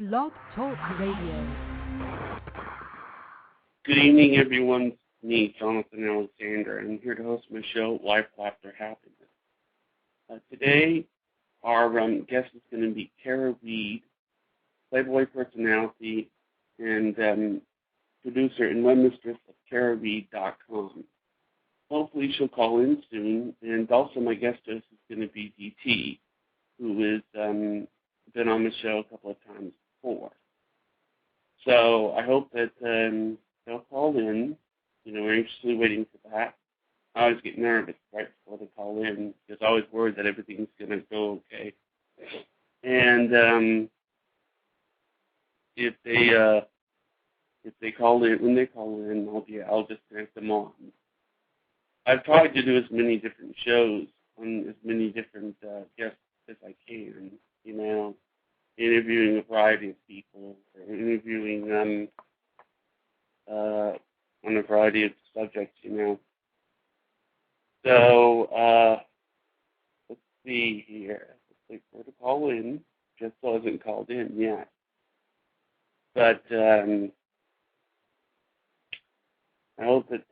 Blog Talk Radio. Good evening, everyone. Me, Jonathan Alexander. I'm here to host my show, Life, Laughter, Happiness. Today, our guest is going to be Tara Reed, Playboy personality and producer and webmistress of TaraReed.com. Hopefully she'll call in soon. And also my guest host is going to be DT, who has been on the show a couple of times before. So I hope that they'll call in. You know, we're anxiously waiting for that. I always get nervous right before they call in because I always worry that everything's going to go okay. And if they call in, when they call in, I'll just connect them on. I've tried to do as many different shows on as many different guests as I can. You know, interviewing a variety of people, or interviewing on a variety of subjects, you know. So, let's see here. Let's wait for her to call in. Just hasn't called in yet. But I hope that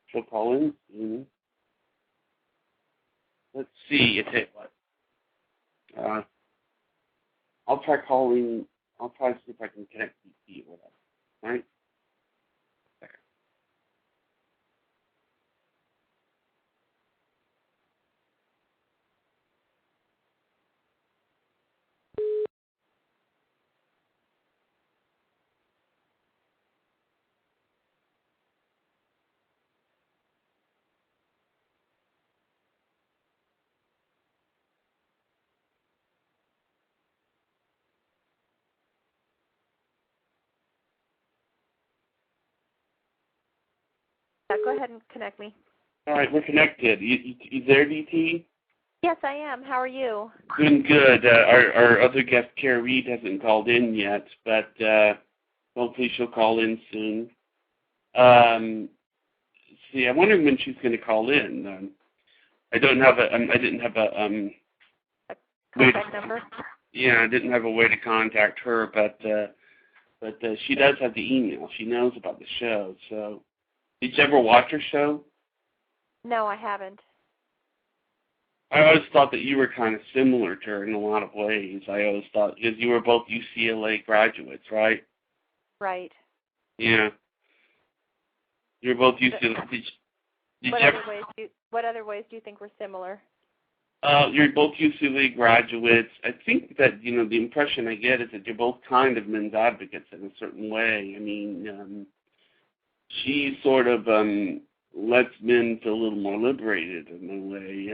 she'll call in soon. Let's see. I tell you what. I'll try calling. I'll try to see if I can connect DT or whatever. All right? Go ahead and connect me. All right, we're connected. You there, DT? Yes, I am. How are you? Doing good. Our other guest, Tara Reed, hasn't called in yet, but hopefully she'll call in soon. See, I'm wondering when she's going to call in. I didn't have a contact number. Yeah, I didn't have a way to contact her, but she does have the email. She knows about the show. So, did you ever watch her show? No, I haven't. I always thought that you were kind of similar to her in a lot of ways. I always thought, because you were both UCLA graduates, right? Right. Yeah. You were both UCLA. What other ways do you think we're similar? You're both UCLA graduates. I think that, you know, the impression I get is that you're both kind of men's advocates in a certain way. I mean, she sort of lets men feel a little more liberated in a way,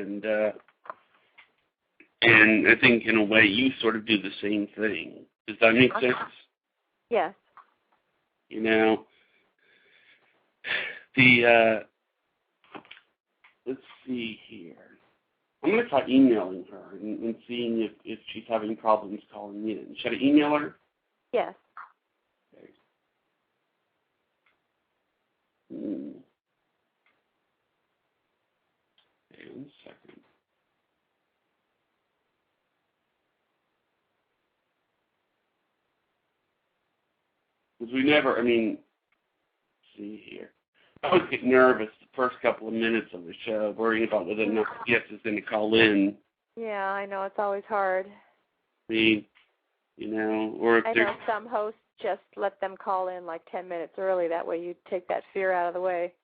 and I think in a way you sort of do the same thing. Does that make sense? Yes. You know, let's see here. I'm going to try emailing her and seeing if she's having problems calling in. Should I email her? Yes. Okay. Okay, 1 second. Because we never, let's see here. I always get nervous the first couple of minutes of the show, worrying about whether or not the guest is going to call in. Yeah, I know. It's always hard. I mean, you know, or if I know some hosts just let them call in like 10 minutes early. That way you take that fear out of the way.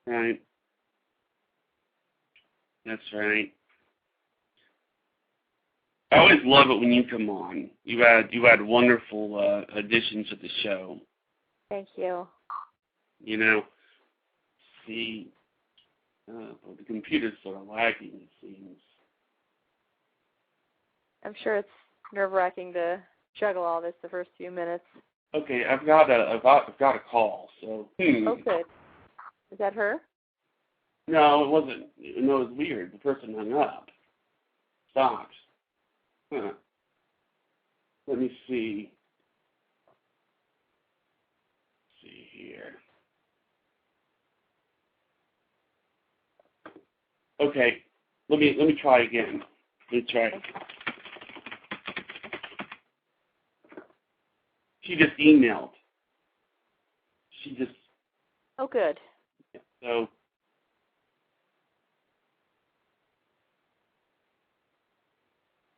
Right. That's right. I always love it when you come on. You had wonderful additions to the show. Thank you. You know, the computer's sort of lagging, it seems. I'm sure it's nerve-wracking to juggle all this the first few minutes. Okay, I've got a call. So. Oh, good. Is that her? No, it wasn't. No, it was weird. The person hung up. Stopped. Huh. Let me see. Let's see here. Okay, let me try again. Let me try. She just emailed. She just. Oh, good. So.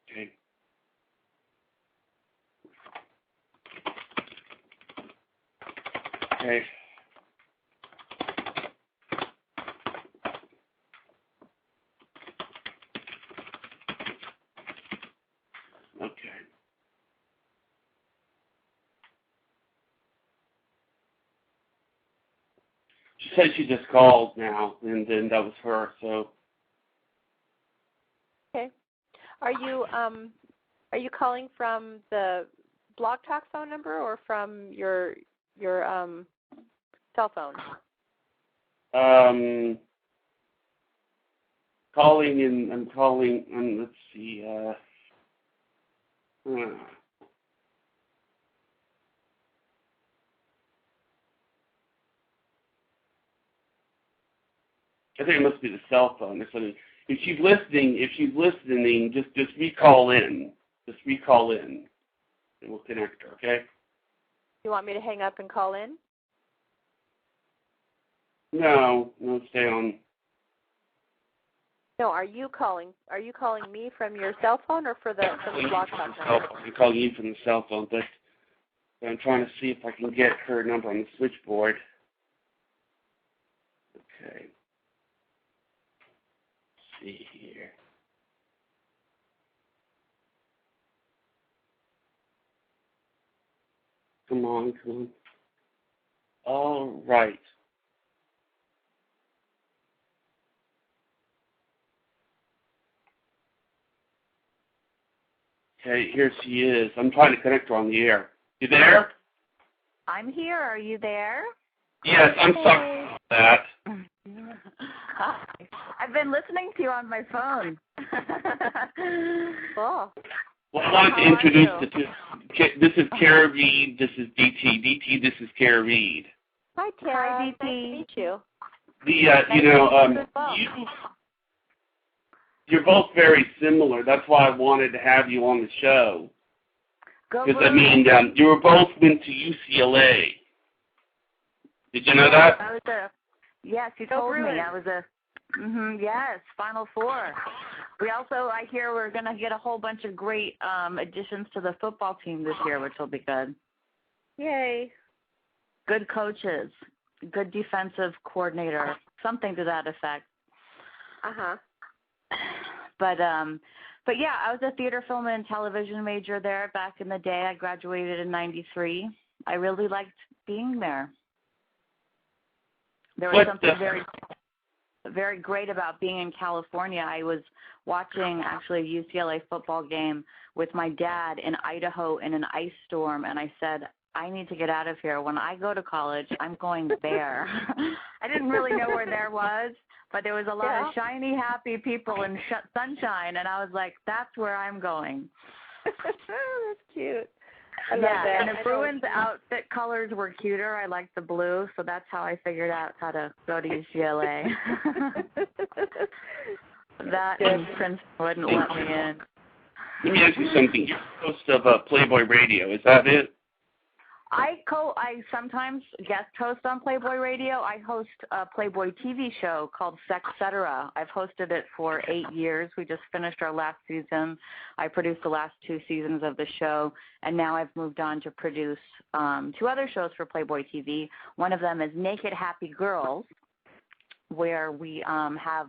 Okay. Okay. Okay. She said she just called now, and then that was her. So. Okay. Are you calling from the Blog Talk phone number or from your cell phone? I'm calling, let's see, I think it must be the cell phone or something. If she's listening, just recall in. Just recall in, and we'll connect her, okay? You want me to hang up and call in? No, stay on. No, are you calling me from your cell phone or from the Blog Talk number? I'm calling you from the cell phone, but I'm trying to see if I can get her number on the switchboard. Okay. Let's see here. Come on. All right. Okay, here she is. I'm trying to connect her on the air. You there? I'm here. Are you there? Yes, I'm sorry about that. Hi. I've been listening to you on my phone. Cool. Well, I wanted to introduce the two. This is Tara Reed. This is DT. DT, this is Tara Reed. Hi, Tara. Hi, DT. Nice to meet you. You're both very similar. That's why I wanted to have you on the show. Because, you were both went to UCLA. Did you know that? Yes, you told me. I was yes, Final Four. I hear we're going to get a whole bunch of great additions to the football team this year, which will be good. Yay. Good coaches, good defensive coordinator, something to that effect. Uh-huh. But yeah, I was a theater, film, and television major there back in the day. I graduated in '93. I really liked being there. There was something very, very great about being in California. I was watching actually a UCLA football game with my dad in Idaho in an ice storm, and I said, I need to get out of here. When I go to college, I'm going there. I didn't really know where there was, but there was a lot of shiny, happy people in sunshine, and I was like, that's where I'm going. That's cute. I love that. And if Bruin's outfit colors were cuter, I liked the blue, so that's how I figured out how to go to UCLA. That and Princeton wouldn't let me in. Let me ask you something. You're host of Playboy Radio. Is that it? I sometimes guest host on Playboy Radio. I host a Playboy TV show called Sexcetera. I've hosted it for 8 years. We just finished our last season. I produced the last 2 seasons of the show, and now I've moved on to produce 2 other shows for Playboy TV. One of them is Naked Happy Girls, where we have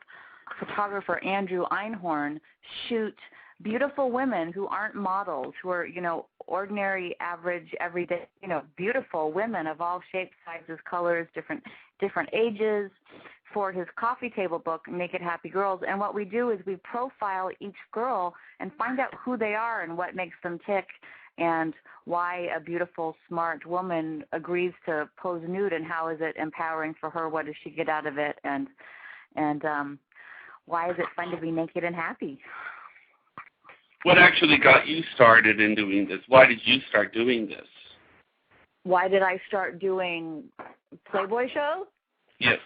photographer Andrew Einhorn shoot beautiful women who aren't models, who are, ordinary, average, everyday, beautiful women of all shapes, sizes, colors, different ages, for his coffee table book, Naked Happy Girls. And what we do is we profile each girl and find out who they are and what makes them tick and why a beautiful, smart woman agrees to pose nude and how is it empowering for her, what does she get out of it, and why is it fun to be naked and happy? What actually got you started in doing this? Why did you start doing this? Why did I start doing Playboy shows? Yes.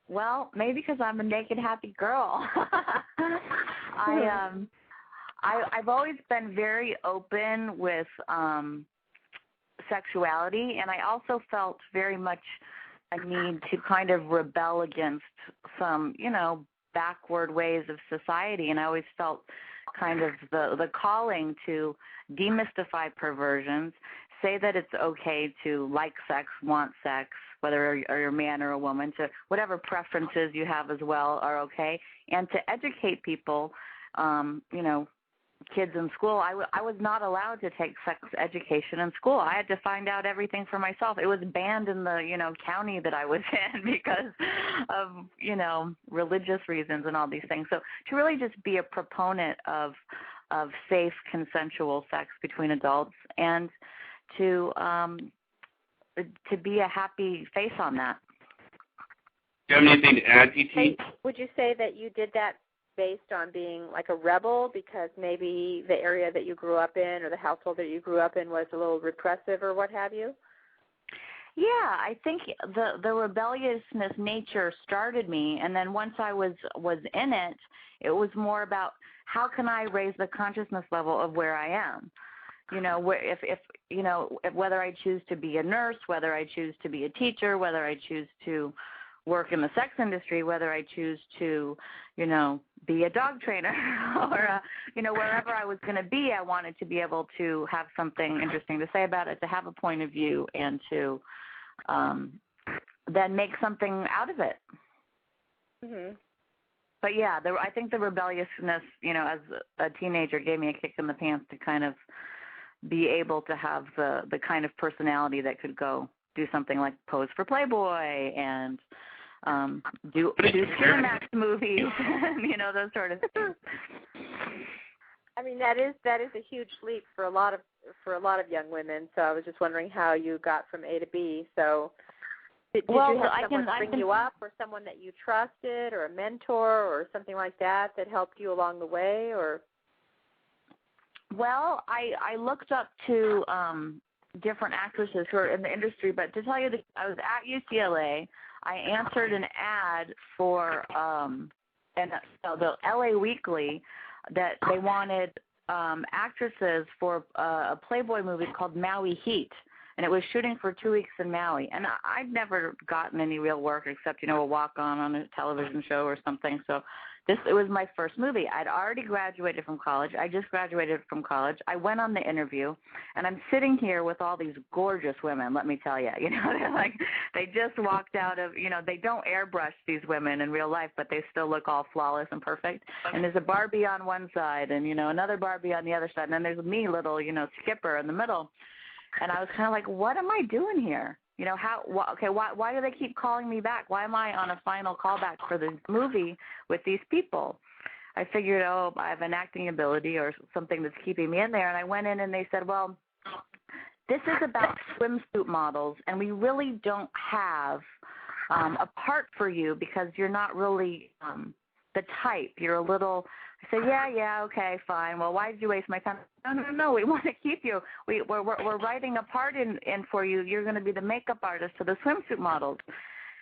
Well, maybe because I'm a naked, happy girl. I've always been very open with sexuality, and I also felt very much a need to kind of rebel against some, backward ways of society, and I always felt kind of the calling to demystify perversions, say that it's okay to like sex, want sex, whether you're a man or a woman, to whatever preferences you have as well are okay, and to educate people, kids in school. I was not allowed to take sex education in school. I had to find out everything for myself. It was banned in the, county that I was in because of, religious reasons and all these things. So to really just be a proponent of safe, consensual sex between adults and to be a happy face on that. Do you have anything to add, TT? Would you say that you did that based on being like a rebel because maybe the area that you grew up in or the household that you grew up in was a little repressive or what have you? Yeah, I think the rebelliousness nature started me, and then once I was in it, it was more about how can I raise the consciousness level of where I am. If whether I choose to be a nurse, whether I choose to be a teacher, whether I choose to work in the sex industry, whether I choose to, be a dog trainer or, wherever I was going to be, I wanted to be able to have something interesting to say about it, to have a point of view, and to then make something out of it. Mm-hmm. But yeah, I think the rebelliousness, as a teenager gave me a kick in the pants to kind of be able to have the kind of personality that could go do something like pose for Playboy and do Cinemax movies, those sort of things. I mean, that is a huge leap for a lot of young women. So I was just wondering how you got from A to B. So did you have someone bring you up, or someone that you trusted, or a mentor, or something like that helped you along the way, or? Well, I looked up to different actresses who are in the industry, but to tell you that I was at UCLA. I answered an ad for the LA Weekly that they wanted actresses for a Playboy movie called Maui Heat, and it was shooting for 2 weeks in Maui. And I'd never gotten any real work except, a walk-on a television show or something. So it was my first movie. I'd already graduated from college. I just graduated from college. I went on the interview, and I'm sitting here with all these gorgeous women, let me tell you. They're like, they just walked out of, they don't airbrush these women in real life, but they still look all flawless and perfect. And there's a Barbie on one side and, another Barbie on the other side. And then there's me, little, Skipper in the middle. And I was kind of like, what am I doing here? Why do they keep calling me back? Why am I on a final callback for the movie with these people? I figured, I have an acting ability or something that's keeping me in there. And I went in and they said, well, this is about swimsuit models, and we really don't have a part for you because you're not really the type. You're a little... I said, yeah, okay, fine. Well, why did you waste my time? No, we want to keep you. We're writing a part in for you. You're going to be the makeup artist for the swimsuit models.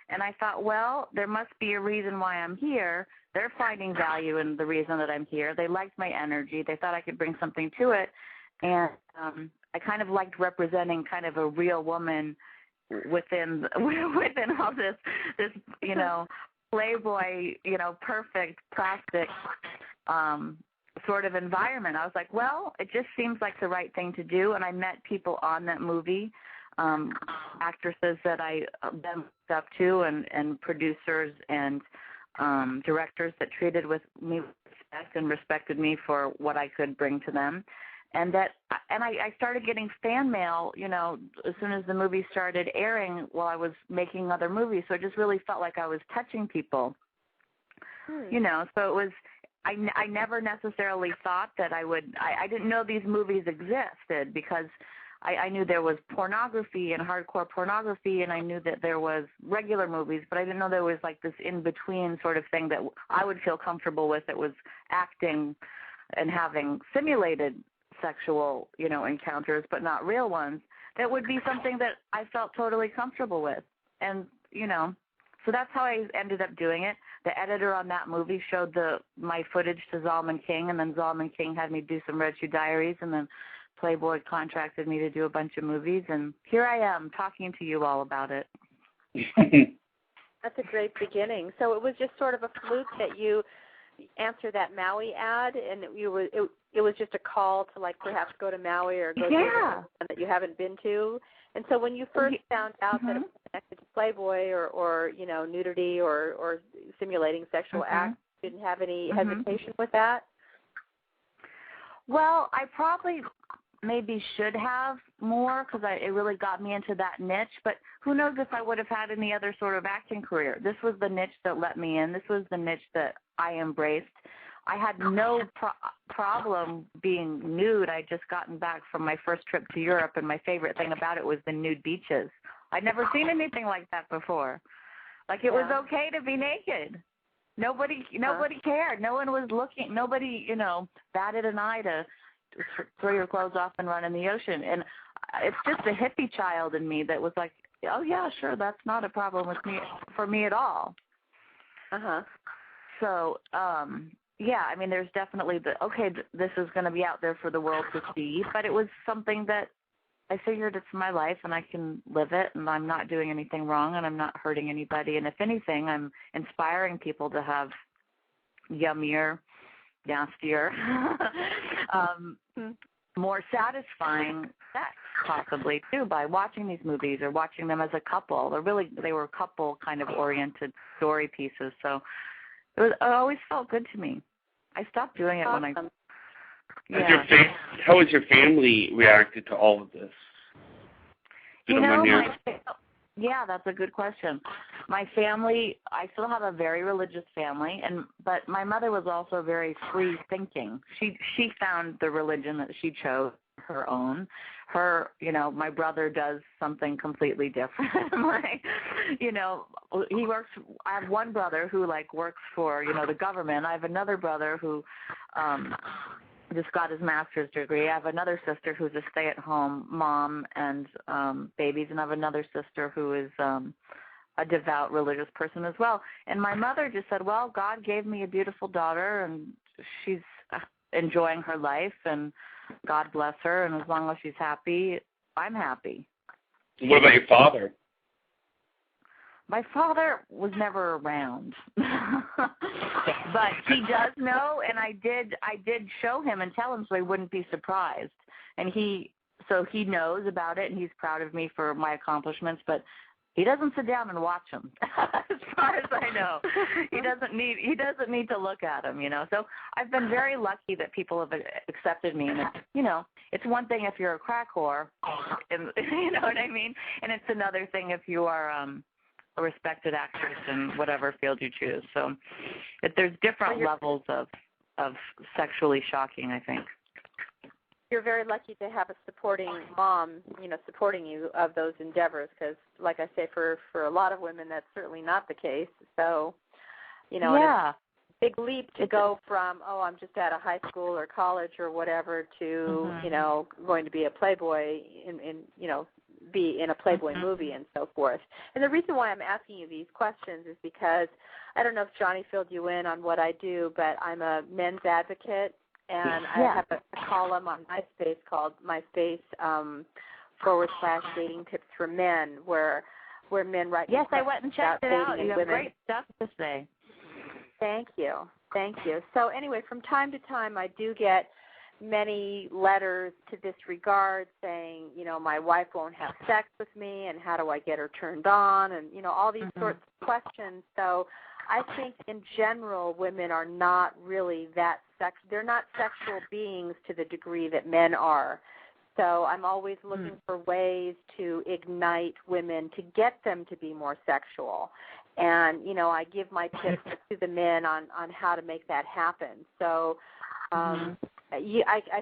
And I thought, well, there must be a reason why I'm here. They're finding value in the reason that I'm here. They liked my energy. They thought I could bring something to it. And I kind of liked representing kind of a real woman within all this Playboy, perfect plastic sort of environment. I was like, well, it just seems like the right thing to do. And I met people on that movie, actresses that I then looked up to, and producers and directors that treated me with respect and respected me for what I could bring to them. And I started getting fan mail, as soon as the movie started airing while I was making other movies. So it just really felt like I was touching people, so it was, I never necessarily thought that I didn't know these movies existed because I knew there was pornography and hardcore pornography, and I knew that there was regular movies, but I didn't know there was like this in-between sort of thing that I would feel comfortable with, that was acting and having simulated sexual, encounters, but not real ones. That would be something that I felt totally comfortable with. And, so that's how I ended up doing it. The editor on that movie showed my footage to Zalman King, and then Zalman King had me do some Red Shoe Diaries, and then Playboy contracted me to do a bunch of movies, and here I am talking to you all about it. That's a great beginning. So it was just sort of a fluke that you answered that Maui ad, and it was just a call to like perhaps go to Maui or go to something that you haven't been to. And so when you first found out that it was connected to Playboy or you know, nudity or simulating sexual acts, you didn't have any hesitation with that? Well, I probably maybe should have more because it really got me into that niche. But who knows if I would have had any other sort of acting career. This was the niche that let me in. This was the niche that I embraced. I had no problem being nude. I'd just gotten back from my first trip to Europe, and my favorite thing about it was the nude beaches. I'd never seen anything like that before. Like it was okay to be naked. Nobody cared. No one was looking. Nobody, you know, batted an eye to throw your clothes off and run in the ocean. And it's just a hippie child in me that was like, oh yeah, sure, that's not a problem for me at all. So, yeah, I mean, there's definitely this is going to be out there for the world to see, but it was something that I figured it's my life and I can live it, and I'm not doing anything wrong and I'm not hurting anybody. And if anything, I'm inspiring people to have yummier, nastier, more satisfying sex possibly too by watching these movies or watching them as a couple. They were couple kind of oriented story pieces. So it always felt good to me. I stopped doing it when I. Yeah. How has your family reacted to all of this? Yeah, that's a good question. My family, I still have a very religious family, but my mother was also very free thinking. She found the religion that she chose, her own. My brother does something completely different. I have one brother who works for, the government. I have another brother who just got his master's degree. I have another sister who's a stay-at-home mom and babies, and I have another sister who is a devout religious person as well. And my mother just said, well, God gave me a beautiful daughter, and she's enjoying her life, and God bless her, and as long as she's happy, I'm happy. What about your father? My father was never around, but he does know, and I did show him and tell him so he wouldn't be surprised. And he knows about it, and he's proud of me for my accomplishments, but he doesn't sit down and watch them, as far as I know. He doesn't need to look at them, So I've been very lucky that people have accepted me, and it's one thing if you're a crack whore, and, you know what I mean, and it's another thing if you are a respected actress in whatever field you choose. So there's different levels of sexually shocking, I think. You're very lucky to have a supporting mom, supporting you of those endeavors, because, like I say, for a lot of women, that's certainly not the case. So, it's a big leap to go from, I'm just out of high school or college or whatever to, going to be a Playboy be in a Playboy movie and so forth. And the reason why I'm asking you these questions is because I don't know if Johnny filled you in on what I do, but I'm a men's advocate, and I have a column on MySpace called MySpace/dating tips for men, where men write. Yes, I went and checked it out. You have women. Great stuff to say. Thank you. So anyway, from time to time, I do get many letters to this regard saying, my wife won't have sex with me, and how do I get her turned on, and, all these sorts of questions. So I think in general, women are not really they're not sexual beings to the degree that men are. So I'm always looking for ways to ignite women to get them to be more sexual. And, I give my tips to the men on how to make that happen. So I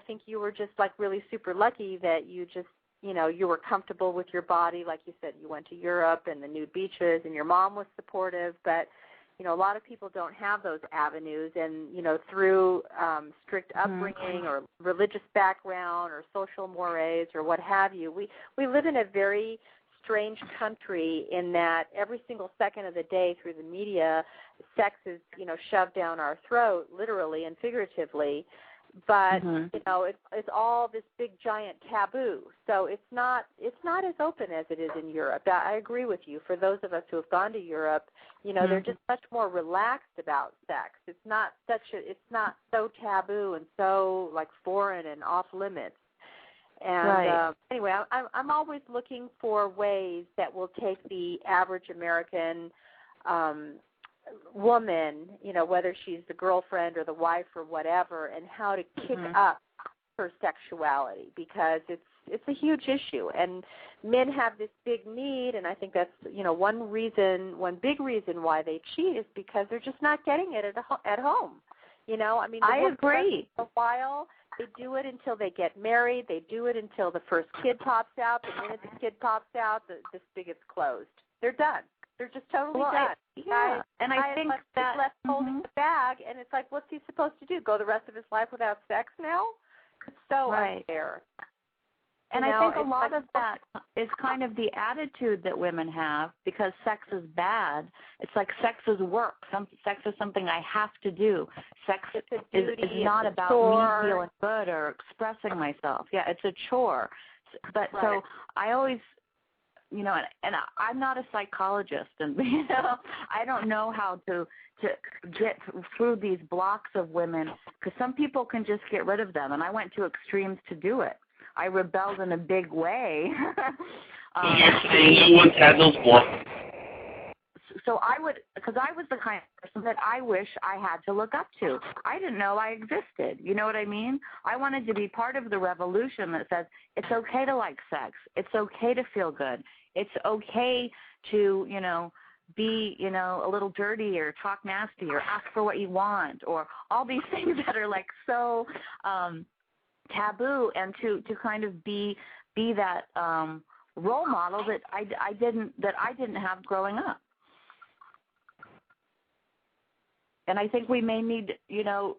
think you were just really super lucky that you just, you were comfortable with your body. Like you said, you went to Europe and the nude beaches, and your mom was supportive. But, a lot of people don't have those avenues. And, through strict upbringing or religious background or social mores or what have you, we live in a very strange country in that every single second of the day through the media, sex is, shoved down our throat, literally and figuratively. but it's all this big giant taboo. So it's not as open as it is in Europe. I agree with you. For those of us who have gone to Europe, they're just much more relaxed about sex. It's not so taboo and so like foreign and off limits. And anyway, I'm always looking for ways that will take the average American woman, whether she's the girlfriend or the wife or whatever, and how to kick up her sexuality, because it's a huge issue. And men have this big need, and I think that's one big reason why they cheat is because they're just not getting it at home. I agree. For a while, they do it until they get married. They do it until the first kid pops out. The minute the kid pops out, the spigot's closed. They're done. They're just totally done. I think that left holding the bag, and it's like, what's he supposed to do? Go the rest of his life without sex now? It's so unfair. And I think a lot of that is kind of the attitude that women have, because sex is bad. It's like sex is work. Sex is something I have to do. Sex is not about me feeling good or expressing myself. Yeah, it's a chore. But so I always, and I'm not a psychologist, and I don't know how to get through these blocks of women, because some people can just get rid of them, and I went to extremes to do it. I rebelled in a big way. You're saying you once had those blocks? So I would, because I was the kind of person that I wish I had to look up to. I didn't know I existed. You know what I mean? I wanted to be part of the revolution that says it's okay to like sex. It's okay to feel good. It's okay to, be, a little dirty or talk nasty or ask for what you want, or all these things that are like so taboo, and to kind of be that role model that I didn't have growing up. And I think we may need, and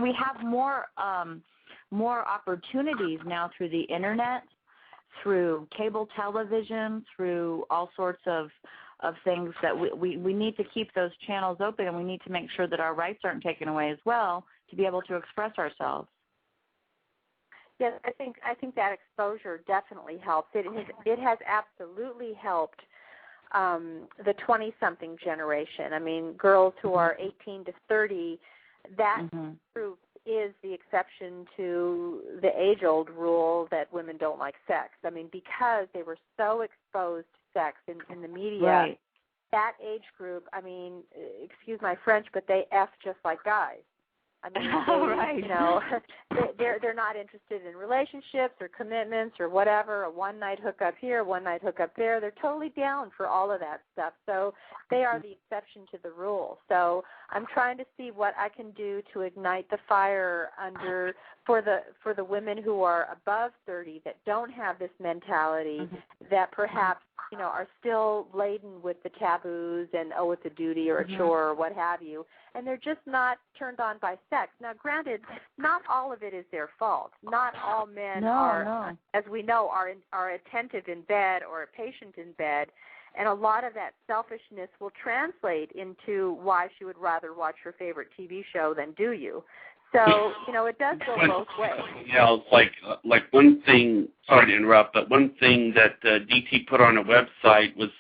we have more opportunities now through the internet, through cable television, through all sorts of things that we need to keep those channels open, and we need to make sure that our rights aren't taken away as well, to be able to express ourselves. Yes, I think that exposure definitely helps. It has absolutely helped the 20-something generation. I mean, girls who are 18 to 30, that group is the exception to the age-old rule that women don't like sex. I mean, because they were so exposed to sex in the media, that age group, I mean, excuse my French, but they F just like guys. I mean, they're not interested in relationships or commitments or whatever, a one-night hookup here, one-night hookup there. They're totally down for all of that stuff. So they are the exception to the rule. So I'm trying to see what I can do to ignite the fire for the women who are above 30 that don't have this mentality, that perhaps are still laden with the taboos and, oh, it's a duty or a chore or what have you, and they're just not turned on by sex. Now, granted, not all of it is their fault. Not all men are, as we know, are attentive in bed or patient in bed, and a lot of that selfishness will translate into why she would rather watch her favorite TV show than do you. So, it does go both ways. Yeah, it's like one thing, sorry to interrupt, but one thing that DT put on a website was,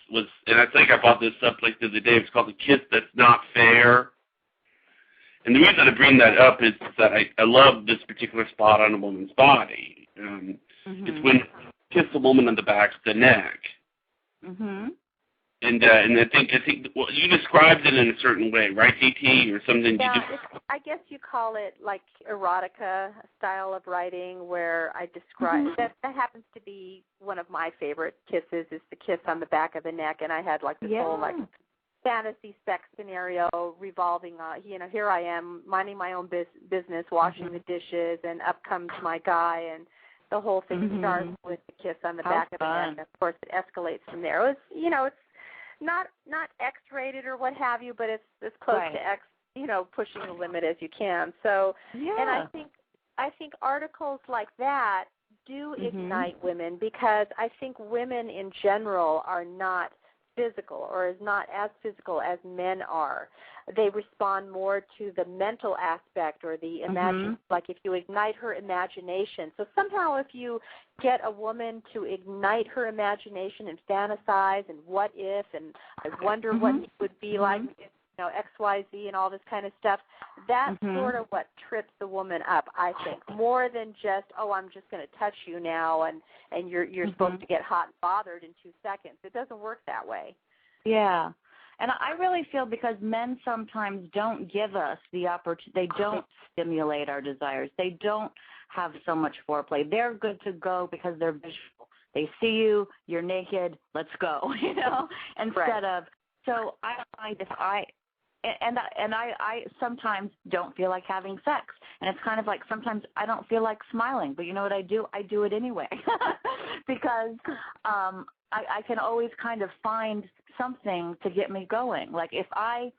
and I think I brought this up like the other day, it's called The Kiss That's Not Fair. And the reason I bring that up is that I love this particular spot on a woman's body. It's when you kiss a woman on the back of the neck. And I think well, you described it in a certain way, right, DT, or something? Yeah, I guess you call it like erotica style of writing, where I describe that happens to be one of my favorite kisses, is the kiss on the back of the neck, and I had like this whole like fantasy sex scenario revolving on, here I am minding my own business, washing the dishes, and up comes my guy, and the whole thing starts with the kiss on the back of the neck. And of course, it escalates from there. It's not X-rated or what have you, but it's as close to X, pushing the limit as you can. So, and I think articles like that do ignite women, because I think women in general are not physical or is not as physical as men are. They respond more to the mental aspect or the imagine, like if you ignite her imagination. So somehow if you get a woman to ignite her imagination and fantasize and what if and I wonder what it would be like, X, Y, Z and all this kind of stuff, that's sort of what trips the woman up, I think, more than just, I'm just going to touch you now and you're supposed to get hot and bothered in 2 seconds. It doesn't work that way. Yeah. And I really feel because men sometimes don't give us the opportunity, they don't stimulate our desires. They don't have so much foreplay. They're good to go because they're visual. They see you, you're naked, let's go, instead of, so I find if I sometimes don't feel like having sex. And it's kind of like sometimes I don't feel like smiling. But you know what I do? I do it anyway because I can always kind of find something to get me going. Like if I'm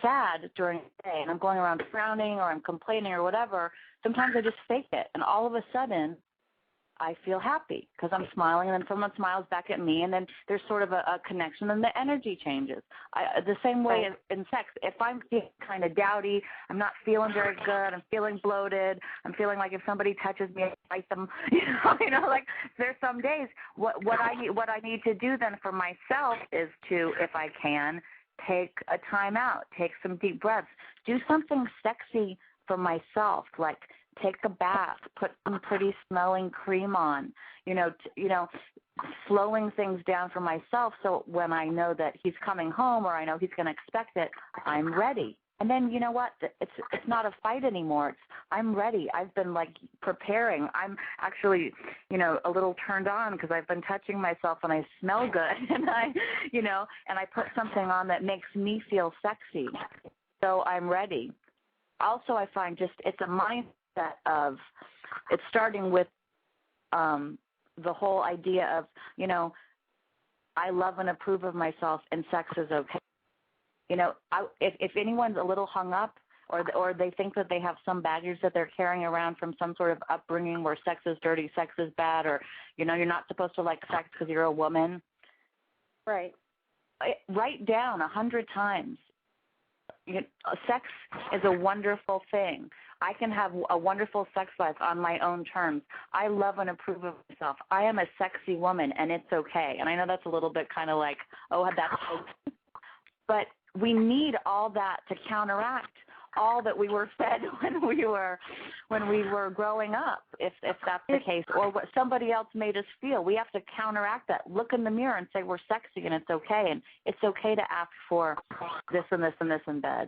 sad during the day and I'm going around frowning or I'm complaining or whatever, sometimes I just fake it. And all of a sudden, I feel happy because I'm smiling, and then someone smiles back at me, and then there's sort of a connection, and the energy changes. The same way in sex. If I'm feeling kind of dowdy, I'm not feeling very good, I'm feeling bloated, I'm feeling like if somebody touches me, I fight them. Like there's some days. What I need to do then for myself is to, if I can, take a time out, take some deep breaths, do something sexy for myself, like take a bath, put some pretty smelling cream on, slowing things down for myself so when I know that he's coming home or I know he's going to expect it, I'm ready. And then you know what? It's not a fight anymore. I'm ready. I've been like preparing. I'm actually, a little turned on because I've been touching myself and I smell good and I put something on that makes me feel sexy. So I'm ready. Also, I find it's a mindset of it's starting with the whole idea of, I love and approve of myself and sex is okay. If anyone's a little hung up or they think that they have some baggage that they're carrying around from some sort of upbringing where sex is dirty, sex is bad, or, you're not supposed to like sex because you're a woman. Right. Write down 100 times. Sex is a wonderful thing. I can have a wonderful sex life on my own terms. I love and approve of myself. I am a sexy woman, and it's okay. And I know that's a little bit kind of like, that's okay. But we need all that to counteract all that we were fed when we were growing up, if that's the case, or what somebody else made us feel. We have to counteract that. Look in the mirror and say we're sexy and it's okay, and it's okay to ask for this and this and this in bed,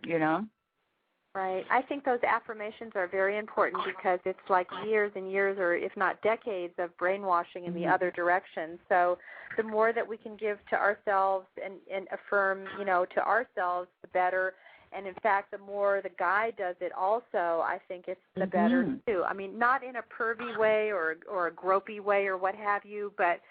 Right. I think those affirmations are very important because it's like years and years or if not decades of brainwashing in the other direction. So the more that we can give to ourselves and affirm, to ourselves, the better. And, in fact, the more the guy does it also, I think it's the better, too. I mean, not in a pervy way or a gropey way or what have you, but,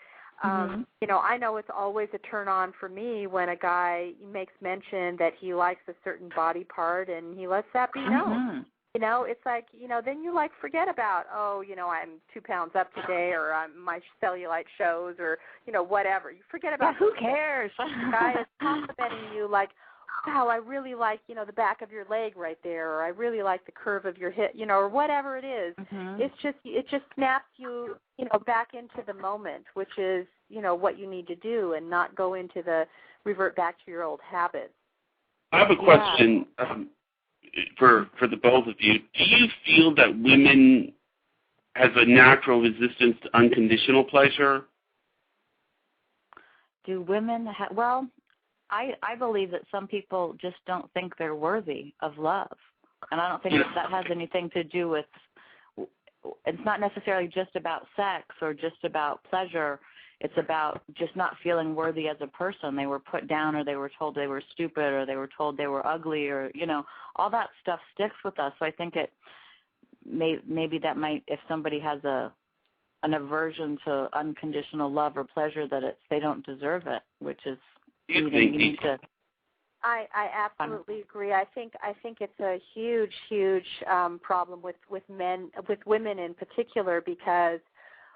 I know it's always a turn-on for me when a guy makes mention that he likes a certain body part and he lets that be known. It's like, then you forget about, I'm 2 pounds up today or my cellulite shows or, whatever. You forget about who cares? The guy is complimenting you like, wow, I really like, the back of your leg right there, or I really like the curve of your hip, or whatever it is. It just snaps you, back into the moment, which is, what you need to do and not go into revert back to your old habits. I have a question for the both of you. Do you feel that women have a natural resistance to unconditional pleasure? Do women well, I believe that some people just don't think they're worthy of love. And I don't think that has anything to do with, it's not necessarily just about sex or just about pleasure. It's about just not feeling worthy as a person. They were put down or they were told they were stupid or they were told they were ugly or, all that stuff sticks with us. So I think maybe that might, if somebody has an aversion to unconditional love or pleasure, that they don't deserve it, which is, you need to. I absolutely agree. I think it's a huge problem with women in particular because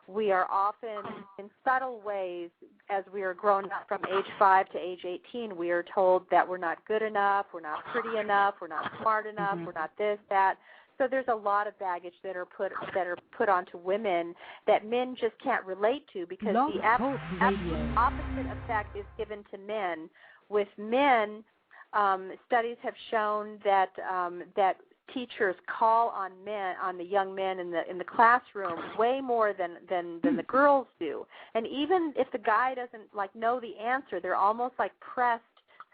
we are often, in subtle ways, as we are growing up from age 5 to age 18, we are told that we're not good enough, we're not pretty enough, we're not smart enough, we're not this, that. So there's a lot of baggage that are put onto women that men just can't relate to, because the opposite effect is given to men. With men, studies have shown that that teachers call on the young men in the classroom way more than the girls do. And even if the guy doesn't know the answer, they're almost pressed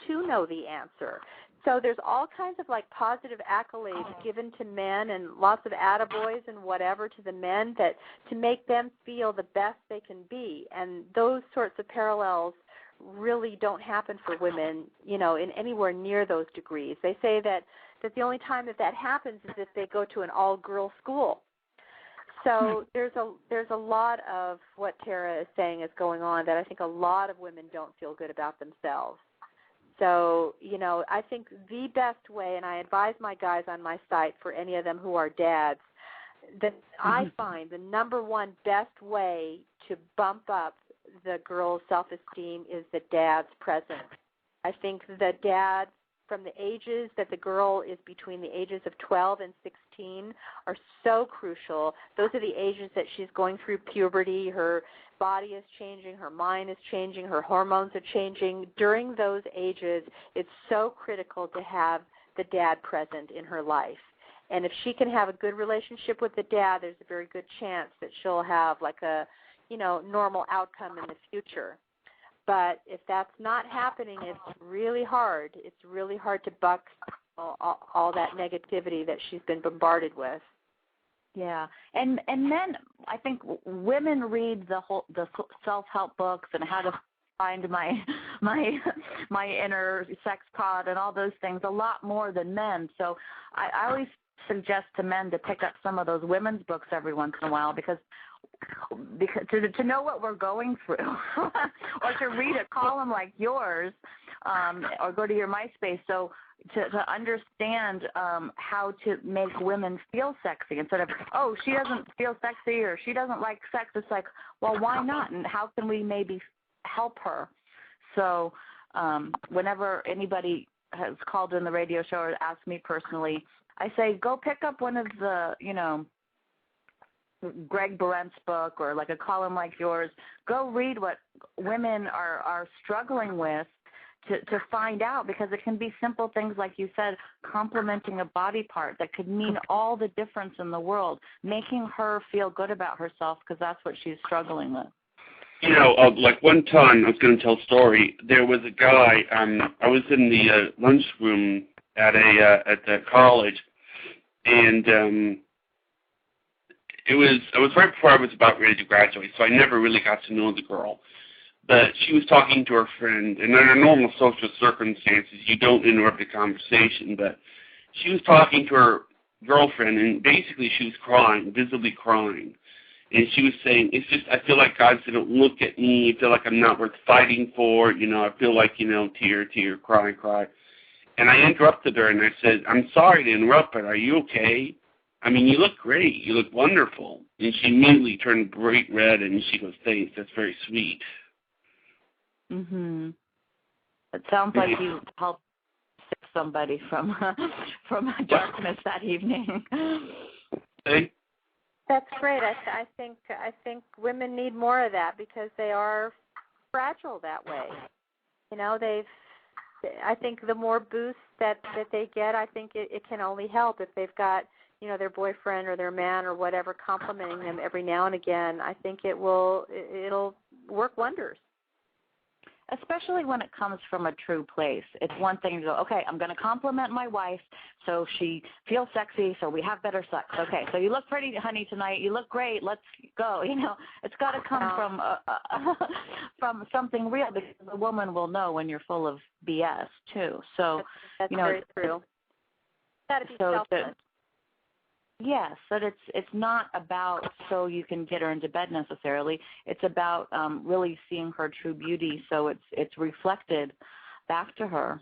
to know the answer. So there's all kinds of positive accolades given to men and lots of attaboys and whatever to the men that to make them feel the best they can be. And those sorts of parallels really don't happen for women, in anywhere near those degrees. They say that the only time that happens is if they go to an all-girl school. So there's a lot of what Tara is saying is going on that I think a lot of women don't feel good about themselves. So, I think the best way, and I advise my guys on my site for any of them who are dads, that I find the number one best way to bump up the girl's self-esteem is the dad's presence. I think the dad, from the ages that the girl is between the ages of 12 and 16, are so crucial. Those are the ages that she's going through puberty. Her body is changing, her mind is changing, her hormones are changing. During those ages, it's so critical to have the dad present in her life. And if she can have a good relationship with the dad, there's a very good chance that she'll have a normal outcome in the future. But if that's not happening, it's really hard. It's really hard to buck all that negativity that she's been bombarded with. Yeah, and then I think women read the self-help books and how to find my inner sex pod and all those things a lot more than men. So I always suggest to men to pick up some of those women's books every once in a while because to know what we're going through, or to read a column like yours, or go to your MySpace. So to understand how to make women feel sexy instead of, oh, she doesn't feel sexy or she doesn't like sex. It's like, well, why not? And how can we maybe help her? So whenever anybody has called in the radio show or asked me personally, I say, go pick up one of the, Greg Berent's book or a column like yours. Go read what women are struggling with to find out, because it can be simple things like you said, complimenting a body part that could mean all the difference in the world, making her feel good about herself because that's what she's struggling with. One time, I was going to tell a story. There was a guy, I was in the lunchroom at the college, and it was right before I was about ready to graduate, so I never really got to know the girl. But she was talking to her friend, and under normal social circumstances, you don't interrupt a conversation, but she was talking to her girlfriend, and basically she was crying, visibly crying. And she was saying, it's just, I feel like God didn't look at me. I feel like I'm not worth fighting for. I feel like, tear, cry. And I interrupted her, and I said, I'm sorry to interrupt, but are you okay? I mean, you look great. You look wonderful. And she immediately turned bright red, and she goes, thanks, that's very sweet. Mhm. It sounds like you helped save somebody from darkness that evening. Hey? That's great. I think women need more of that because they are fragile that way. I think the more boost that they get, I think it can only help if they've got their boyfriend or their man or whatever complimenting them every now and again. I think it'll work wonders. Especially when it comes from a true place. It's one thing to go, okay, I'm going to compliment my wife so she feels sexy, so we have better sex. Okay, so you look pretty, honey, tonight. You look great. Let's go. It's got to come from something real, because a woman will know when you're full of BS too. So that's very true. Got to be selfless. Yes, but it's not about so you can get her into bed necessarily. It's about really seeing her true beauty, so it's reflected back to her.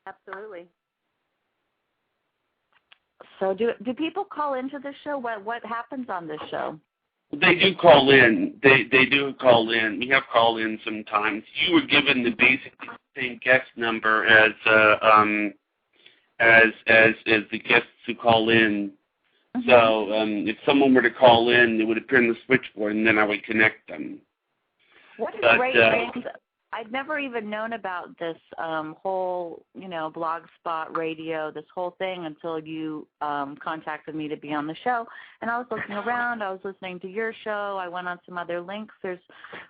Absolutely. So do people call into the show? What happens on this show? They do call in. They do call in. We have call in sometimes. You were given the basically same guest number as the guests who call in. Mm-hmm. So if someone were to call in, they would appear on the switchboard, and then I would connect them. What a great thing. I'd never even known about this whole, Blogspot radio, this whole thing until you contacted me to be on the show. And I was looking around. I was listening to your show. I went on some other links.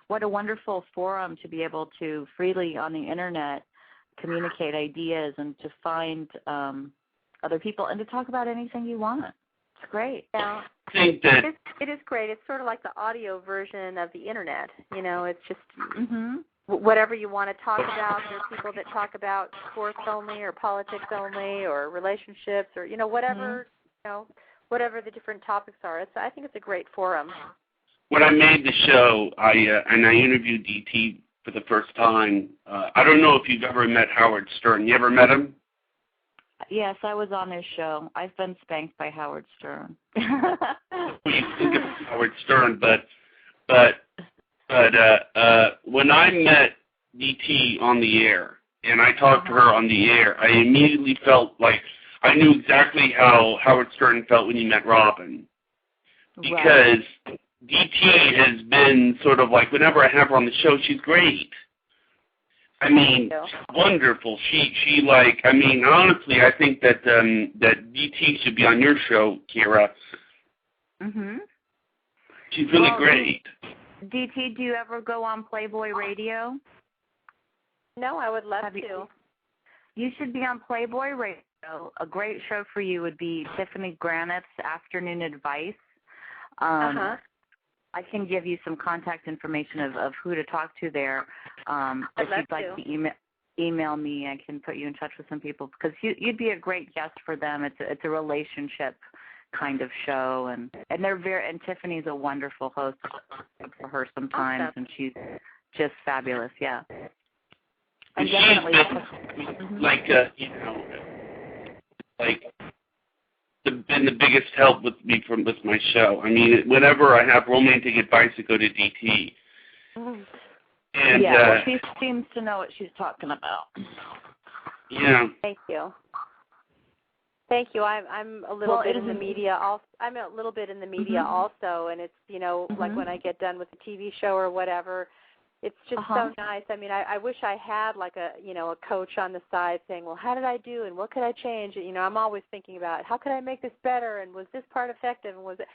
What a wonderful forum to be able to freely on the Internet communicate ideas and to find other people and to talk about anything you want. It's great. Yeah. It is great. It's sort of like the audio version of the Internet. It's just... Mm-hmm. Whatever you want to talk about. There are people that talk about sports only or politics only or relationships or, whatever, whatever the different topics are. I think it's a great forum. When I made the show, I interviewed DT for the first time. I don't know if you've ever met Howard Stern. You ever met him? Yes, I was on his show. I've been spanked by Howard Stern. You think of Howard Stern, but when I met DT on the air and I talked to her on the air, I immediately felt like I knew exactly how Howard Stern felt when he met Robin. Because DT has been sort of like, whenever I have her on the show, she's great. I mean, she's wonderful. Honestly, I think that DT should be on your show, Kira. Mm-hmm. She's really great. DT, do you ever go on Playboy Radio? No, I would love to. You should be on Playboy Radio. A great show for you would be Tiffany Granite's Afternoon Advice. I can give you some contact information of who to talk to there. If you'd like to email me, I can put you in touch with some people because you'd be a great guest for them. It's a relationship kind of show, and Tiffany's a wonderful host for her sometimes, and she's just fabulous. Yeah, and definitely been the biggest help with me with my show. I mean, whenever I have romantic advice, I go to DT. And she seems to know what she's talking about. Yeah. Thank you. Thank you. I'm a little bit in the media. I'm a little bit in the media also, and it's like when I get done with the TV show or whatever, it's just so nice. I mean, I wish I had like a coach on the side saying, well, how did I do and what could I change? I'm always thinking about how could I make this better and was this part effective and was it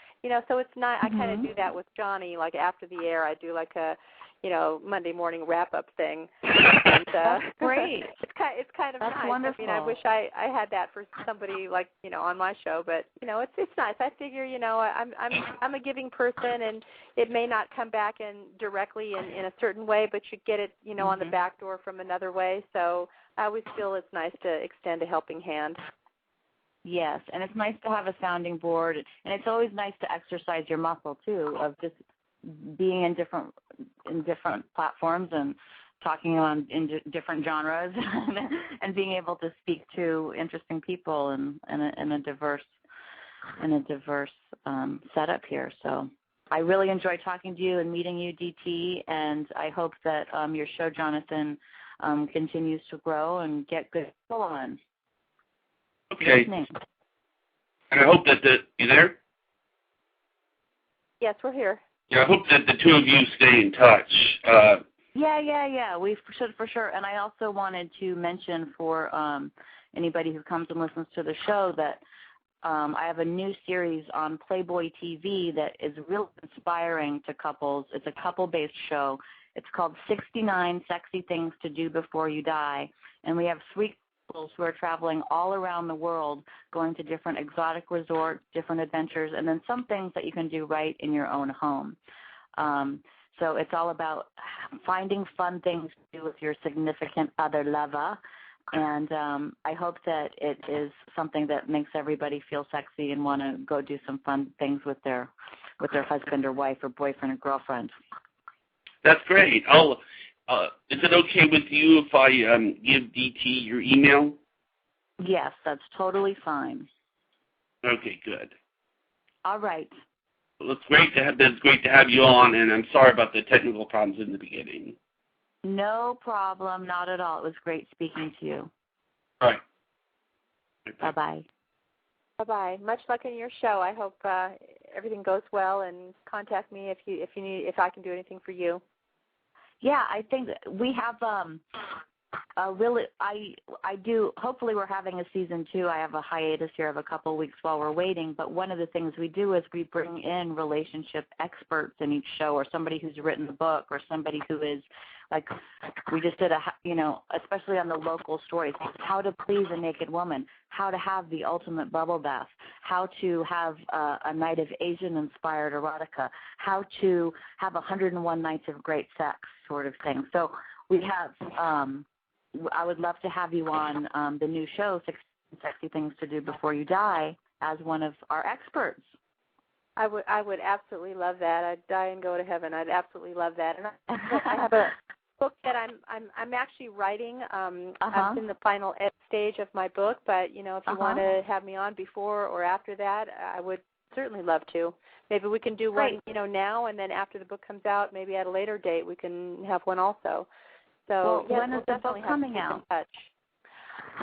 so it's not. I kind of do that with Johnny. Like after the air, I do like a Monday morning wrap-up thing. And, That's great. It's kind of That's nice. Wonderful. I mean, I wish I had that for somebody like, on my show, but, it's nice. I figure, I'm a giving person, and it may not come back in directly in a certain way, but you get it, on the back door from another way. So I always feel it's nice to extend a helping hand. Yes, and it's nice to have a sounding board, and it's always nice to exercise your muscle, too, of just being in different platforms and talking in different genres and being able to speak to interesting people in a diverse setup here. So I really enjoy talking to you and meeting you, DT, and I hope that your show, Jonathan, continues to grow and get good people on. Okay. And I hope that you there? Yes, we're here. Yeah, I hope that the two of you stay in touch. Yeah. We should for sure. And I also wanted to mention for anybody who comes and listens to the show that I have a new series on Playboy TV that is really inspiring to couples. It's a couple-based show. It's called 69 Sexy Things to Do Before You Die. And we have 3 couples who are traveling all around the world, going to different exotic resorts, different adventures, and then some things that you can do right in your own home. So it's all about finding fun things to do with your significant other lover. And I hope that it is something that makes everybody feel sexy and want to go do some fun things with their husband or wife or boyfriend or girlfriend. That's great. Is it okay with you if I give DT your email? Yes, that's totally fine. Okay, good. All right. Well, it's great to have you on, and I'm sorry about the technical problems in the beginning. No problem, not at all. It was great speaking to you. All right. Bye-bye. Bye-bye. Much luck in your show. I hope everything goes well, and contact me if I can do anything for you. Yeah, I think we have I do. Hopefully, we're having a season 2. I have a hiatus here of a couple of weeks while we're waiting. But one of the things we do is we bring in relationship experts in each show, or somebody who's written the book, or somebody who is like we just did especially on the local stories, how to please a naked woman, how to have the ultimate bubble bath, how to have a night of Asian-inspired erotica, how to have 101 nights of great sex, sort of thing. So we have. I would love to have you on the new show, 16 Sexy Things to Do Before You Die, as one of our experts. I would absolutely love that. I'd die and go to heaven. I'd absolutely love that. And I have a book that I'm actually writing. I'm in the final stage of my book, but if you want to have me on before or after that, I would certainly love to. Maybe we can do one, now, and then after the book comes out, maybe at a later date we can have one also. So when is the book coming out?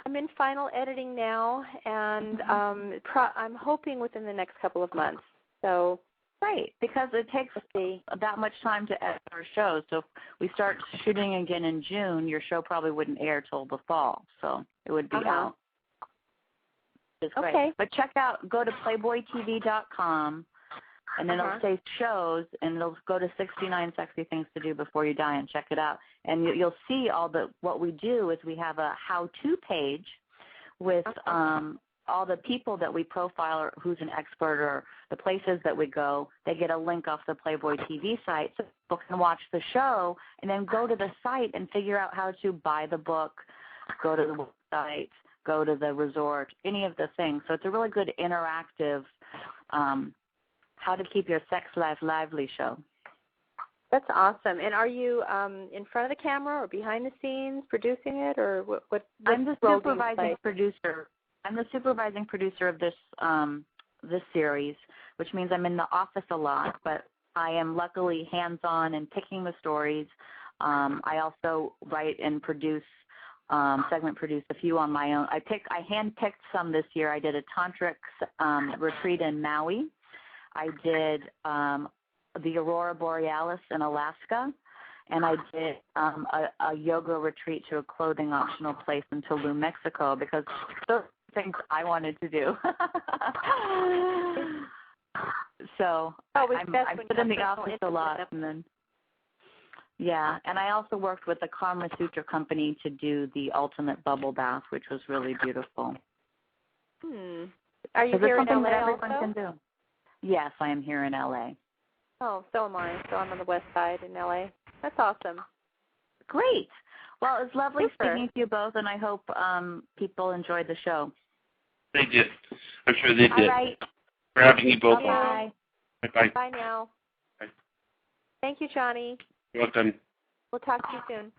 I'm in final editing now, and I'm hoping within the next couple of months. So right, because it takes that much time to edit our shows. So if we start shooting again in June, your show probably wouldn't air till the fall. So it would be out. It's great. Okay. But go to playboytv.com. And then it'll say shows, and it'll go to 69 Sexy Things to Do Before You Die and check it out. And you'll see what we do is we have a how-to page with all the people that we profile or who's an expert or the places that we go. They get a link off the Playboy TV site so people can watch the show and then go to the site and figure out how to buy the book, go to the website, go to the resort, any of the things. So it's a really good interactive how to keep your sex life lively show. That's awesome. And are you in front of the camera or behind the scenes producing it, or what I'm the supervising producer. I'm the supervising producer of this series, which means I'm in the office a lot, but I am luckily hands-on and picking the stories. I also write and segment produce a few on my own. I hand-picked some this year. I did a tantric retreat in Maui. I did the Aurora Borealis in Alaska, and I did a yoga retreat to a clothing optional place in Tulum, Mexico, because those are things I wanted to do. So I sit in the office a lot, and then and I also worked with a Kama Sutra company to do the ultimate bubble bath, which was really beautiful. Are you here in LA that everyone also? Can do. Yes, I am here in LA. Oh, so am I. So I'm on the west side in LA. That's awesome. Great. Well, it's lovely speaking to you both, and I hope people enjoyed the show. They did. I'm sure they did. All right. For having you both. Bye. Bye. Bye now. Bye. Thank you, Johnny. You're welcome. We'll talk to you soon.